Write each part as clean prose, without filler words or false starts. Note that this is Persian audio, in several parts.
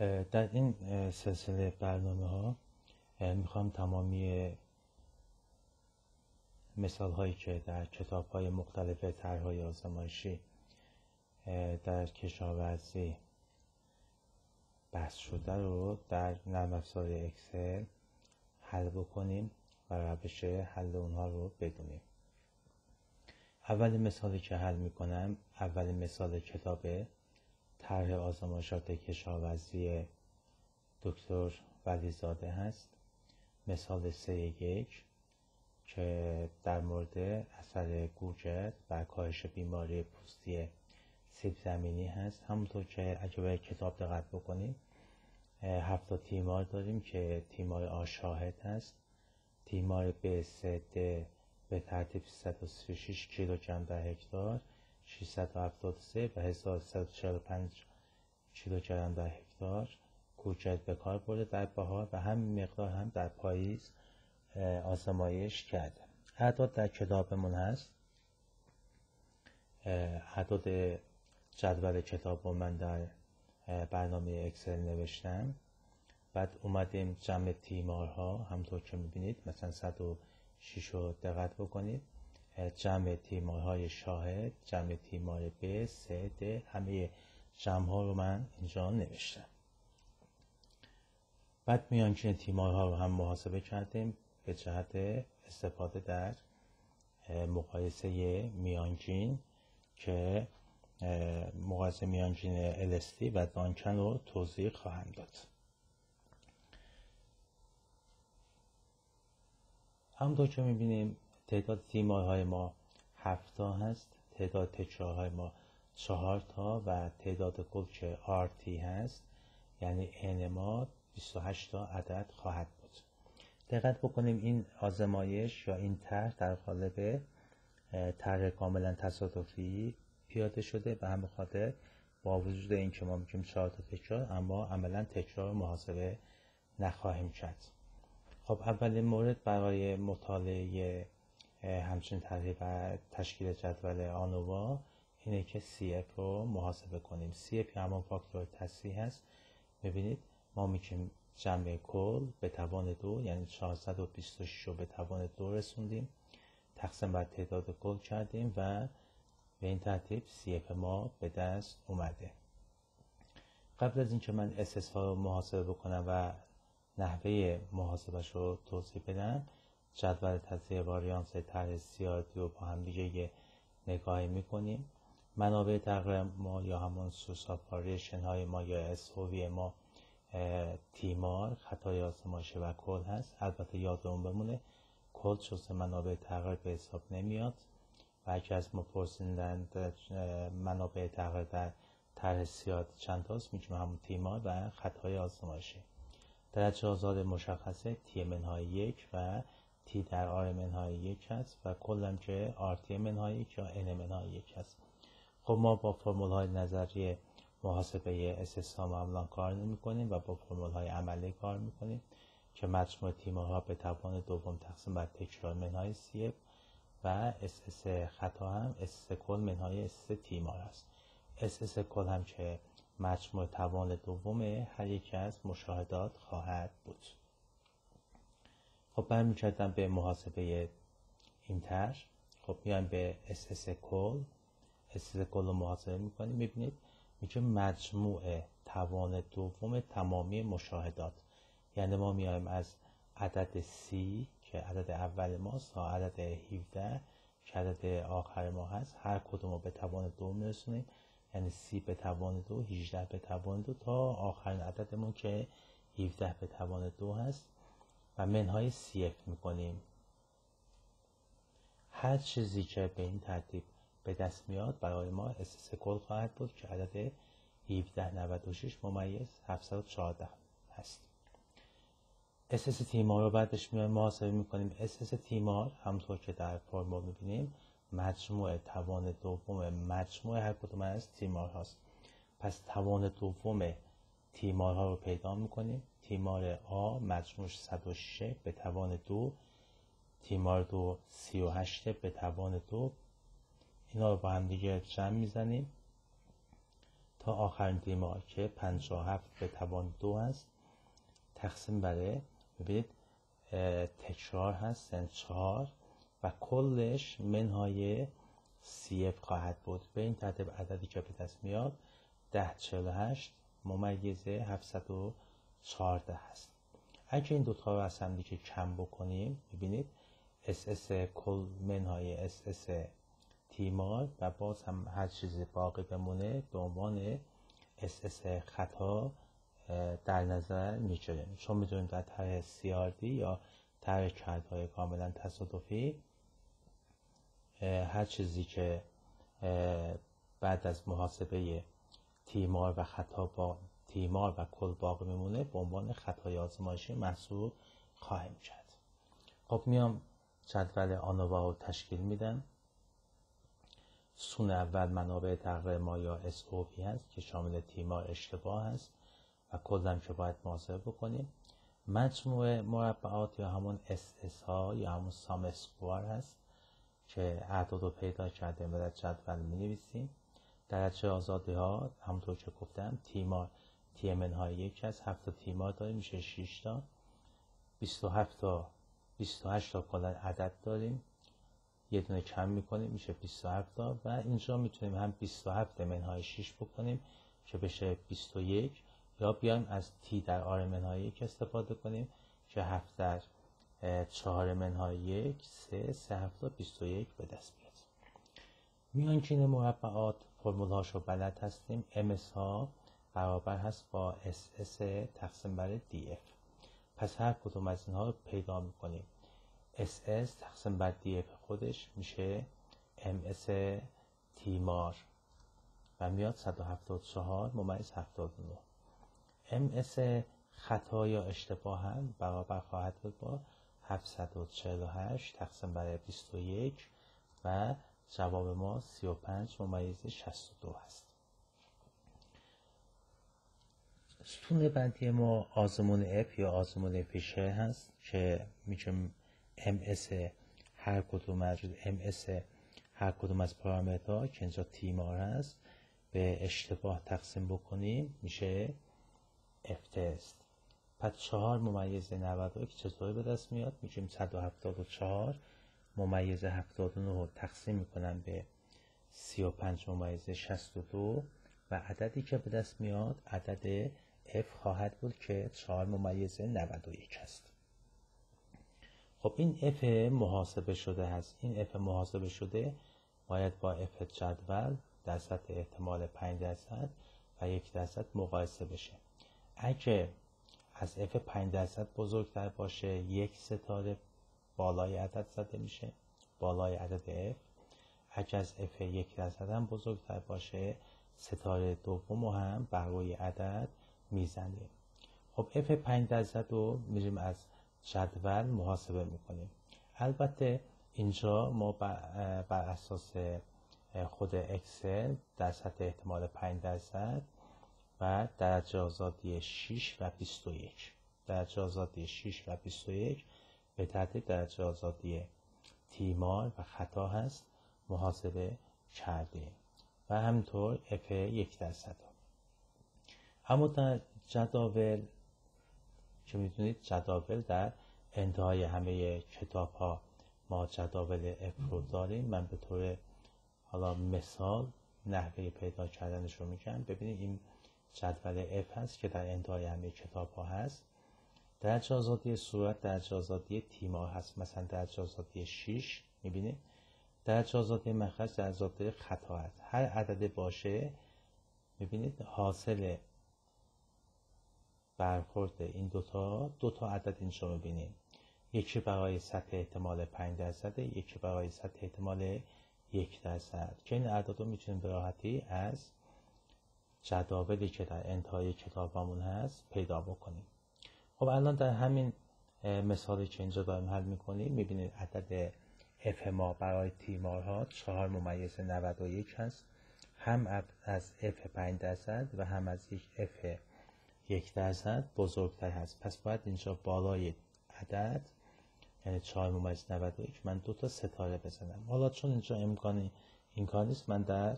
در این سلسله برنامه ها میخوام تمامی مثال هایی که در کتاب های مختلف طرح‌های آزمایشی در کشاورزی بحث شده رو در نرم افزار اکسل حل بکنیم و روش حل اونها رو بدونیم. اولین مثالی که حل میکنم اولین مثال کتاب طرح آزمایشات کشاورزی دکتر ولیزاده هست. مثال 3.1 که در مورد اثر گوگرد بر کاهش بیماری پوستی سیب زمینی هست. همونطور که اگه به کتاب دقت بکنیم 7 تیمار داریم که تیمار آ شاهد هست، تیمار ب 3D به ترتیب 336 کیلوگرم در هکتار، 673 و 1145 کیلوگرم در هکتار گوگرد به کار برده در بهار و همین مقدار هم در پاییز آزمایش کرده. اعداد در کتابمون هست. اعداد جدول کتاب رو من در برنامه اکسل نوشتم. بعد اومدیم جمع تیمارها، همطور که میبینید مثلا 106 رو دقت بکنید، جمع تیمارهای شاهد، جمع تیمار ب 3D، همه جمع ها رو من اینجا نوشتم. بعد میانگین تیمارها رو هم محاسبه کردیم به جهت استفاده در مقایسه میانگین که مقایسه میانگین LST و دانکن رو توضیح خواهم داد. همونطور که میبینیم تعداد تیمارهای ما 7 تا هست، تعداد تکرارهای ما 4 تا و تعداد کل که RT هست یعنی N ما 28 تا عدد خواهد بود. دقت بکنیم این آزمایش یا این طرح در قالب طرح کاملا تصادفی پیاده شده به همین خاطر با وجود اینکه ما میگیم 4 تا تکرار اما عملا تکرار محاسبه نخواهیم کرد. خب اولین مورد برای مطالعه همچین طرحی و تشکیل جدول آنووا اینه که CF رو محاسبه کنیم. CF همون فاکتور تصحیح هست. ببینید ما میگیم جمع کل به توان 2 یعنی 426 رو به توان 2 رسوندیم، تقسیم بر تعداد کل کردیم و به این ترتیب CF ما به دست اومده. قبل از اینکه من SS ها رو محاسبه بکنم و نحوه محاسبش رو توضیح بدم، جدول تجزیه واریانس طرح CRD رو با هم دیگه نگاهی میکنیم. منابع تغییر ما یا همون سورس آف واریشن های ما یا SOV ما تیمار، خطای آزمایشی و کل هست. البته یادمون بمونه کل جزء منابع تغییر به حساب نمیاد و اگه از ما پرسیدند منابع تغییر در طرح CRD چند تاست میگیم همون تیمار و خطای آزمایشی. درجه آزاد مشخصه تی منهای 1 و تی در آر منهای 1 هست و کلم که RT منهای 1 یا N منهای 1 هست. خب ما با فرمول های نظری محاسبه SS ها معمولا کار نمی کنیم و با فرمول های عملی کار می کنیم که مجموع تیمارها به توان دوم تقسیم بر تکرار منهای CF و SS خطا هم SS کل منهای SS تیمار است. SS کل هم که مجموع توان دوم هر یک از مشاهدات خواهد بود. خب برمیگردم به محاسبه این طرح. خب میایم به SS کل رو محاسبه میکنیم. میبینید میگه مجموع توان دوم تمامی مشاهدات، یعنی ما میایم از عدد C که عدد اول ماست تا عدد 17 که عدد آخر ما هست، هر کدوم رو به توان 2 میرسونیم، یعنی C به توان 2، 18 به توان 2 تا آخرین عددمون که 17 به توان 2 هست و منهای CF میکنیم. هر چیزی که به این ترتیب به دست میاد برای ما SS کل خواهد بود که عدد 1796 ممیز 714 هست. SS تیمار رو بعدش میایم محاسبه میکنیم. SS تیمار همونطور که در فرمول میبینیم مجموع توان دوم مجموع هر کدوم از تیمار هاست. پس توان دوم تیمار ها رو پیدا میکنیم. تیمار آ مجموعش 106 به توان 2، تیمار 2 38 به توان 2. اینا رو با هم دیگه جمع میزنیم. تا آخرین تیمار که 57 به توان 2 هست تقسیم بر ببینید تکرار هست یعنی 4 و کلش منهای CF خواهد بود. به این ترتیب عددی که به دست میاد 1048 ممیزه 714 هست. اگه این دوتا رو از هم دیگه کم بکنیم ببینید SS کل منهای SS تیمار و باز هم هر چیزی باقی بمونه به عنوان SS خطا در نظر میگیریم، چون میدونیم در طرح CRD یا طرح کردهای کاملا تصادفی هر چیزی که بعد از محاسبه تیمار و خطا با تیمار و کل باقی میمونه به عنوان خطای آزمایشی محسوب خواهیم کرد. خب میام جدول آنووا رو تشکیل میدم. ستون اول منابع تقریر ما یا SOV هست که شامل تیمار اشتباه هست و کلم که باید محاسبه بکنیم. مجموع مربعات یا همون SS ها یا همون سام اسکوار هست که اعداد رو پیدا کردیم و در جدول می نویسیم. درجه آزادی ها همونطور که گفتم تیمار TMN های یک هست، 7 تا تیمار داریم میشه 6 تا، 28 تا کلا عدد داریم، یه دونه کم میکنیم میشه 27 تا و اینجا میتونیم هم 27 منهای 6 بکنیم که بشه 21 یا بیایم از تی در آر منهای 1 استفاده کنیم که 7 در 4 منهای 1 3 7 تا 21 به دست بیاد. میانگین مربعات فرمول هاشو بلد هستیم. MS ها برابر هست با SS تقسیم بر DF. پس هر کدوم از اینها رو پیدا میکنیم. SS تقسیم بر DF خودش میشه MS تیمار و میاد 174 ممیز 79. MS خطا یا اشتباه هم برابر خواهد بود با 748 تقسیم بر 21 و جواب ما 35 ممیز 62 هست. ستون بعدی ما آزمون F یا آزمون فیشر هست که میگیم MS هر کدوم از پارامترها که اینجا تیمار هست به اشتباه تقسیم بکنیم میشه F تست. پس 4 ممیز 91 چطوری به دست میاد؟ میگیم 174 ممیز 79 رو تقسیم میکنم به 35 ممیز 62 و عددی که به دست میاد عدد F خواهد بود که 4 ممیز 91 هست. خب این F محاسبه شده هست. این F محاسبه شده باید با F جدول در سطح احتمال 5% و 1% مقایسه بشه. اگه از F 5% بزرگتر باشه 1 ستاره بالای عدد زده میشه، بالای عدد F. اگه از F 1% هم بزرگتر باشه ستاره دوم هم بر روی عدد میزنیم. خب F 5% رو میریم از جدول محاسبه میکنیم. البته اینجا ما بر اساس خود اکسل در سطح احتمال 5% و درجه آزادی 6 و 21 درجه آزادی 6 و 21 به ترتیب درجه آزادی تیمار و خطا هست محاسبه کردیم و همینطور F 1%. اما در جداول که میدونید جداول در انتهای همه کتاب ها ما جداول F رو داریم. من به طور حالا مثال نحوه پیدا کردنش رو میگم. ببینید این جدول F هست که در انتهای همه کتاب ها هست. درجه آزادی صورت درجه آزادی تیمار هست، مثلا درجه آزادی 6 میبینید. درجه آزادی مخرج درجه آزادی خطا هست. هر عدد باشه میبینید حاصل برخورد این دوتا عدد اینجا میبینیم. یکی برای سطح احتمال 5%، یکی برای سطح احتمال 1% که این اعداد رو میتونیم به راحتی از جداولی که در انتهای کتابمون هست پیدا بکنیم. خب الان در همین مثالی که اینجا داریم حل میکنیم میبینید عدد F ما برای تیمارها 4 ممیز 91 هست، هم از F 5% و هم از یک F 1% بزرگتر هست. پس باید اینجا بالای عدد یعنی 4 ممیز 91 من 2 تا ستاره بزنم. حالا چون اینجا امکان این کار نیست من در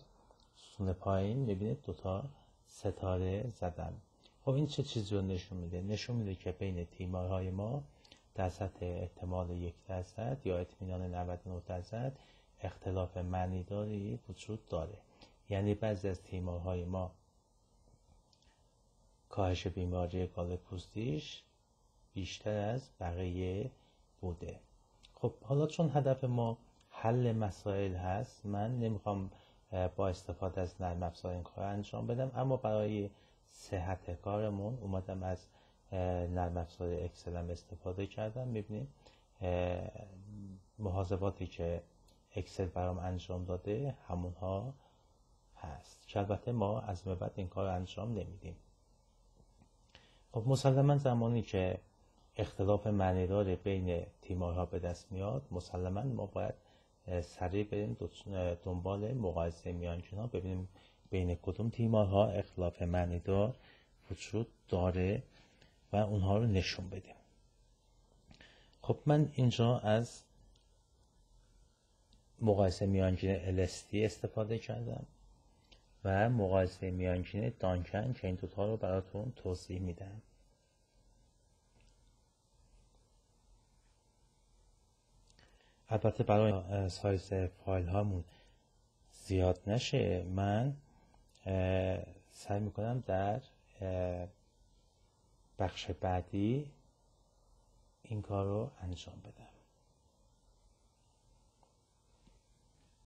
ستون پایین میبینید 2 تا ستاره زدم. خب این چه چیزی رو نشون میده؟ نشون میده که بین تیمارهای ما در سطح احتمال 1% یا اطمینان 99% اختلاف معنیداری وجود داره. یعنی بعضی از تیمارهای ما کاهش بیماری گال پوستیش بیشتر از بقیه بوده. خب حالا چون هدف ما حل مسائل هست، من نمیخوام با استفاده از نرم افزار این کار انجام بدم، اما برای صحت کارمون اومدم از نرم افزار اکسل هم استفاده کردم. میبینیم محاسباتی که اکسل برام انجام داده همونها هست که البته ما از بعد این کار انجام نمیدیم. خب مسلما زمانی که اختلاف معنیدار بین تیمارها به دست میاد، مسلما ما باید سریع بریم دنبال مقایسه میانگین‌ها، ببینیم بین کدوم تیمارها اختلاف معنیدار وجود داره و اونها رو نشون بدیم. خب من اینجا از مقایسه میانگین LST استفاده کردم و مقایسه میانگین دانکن که این دوتا رو براتون توضیح میدم. البته برای سایز فایل هامون زیاد نشه، من سعی میکنم در بخش بعدی این کار رو انجام بدم.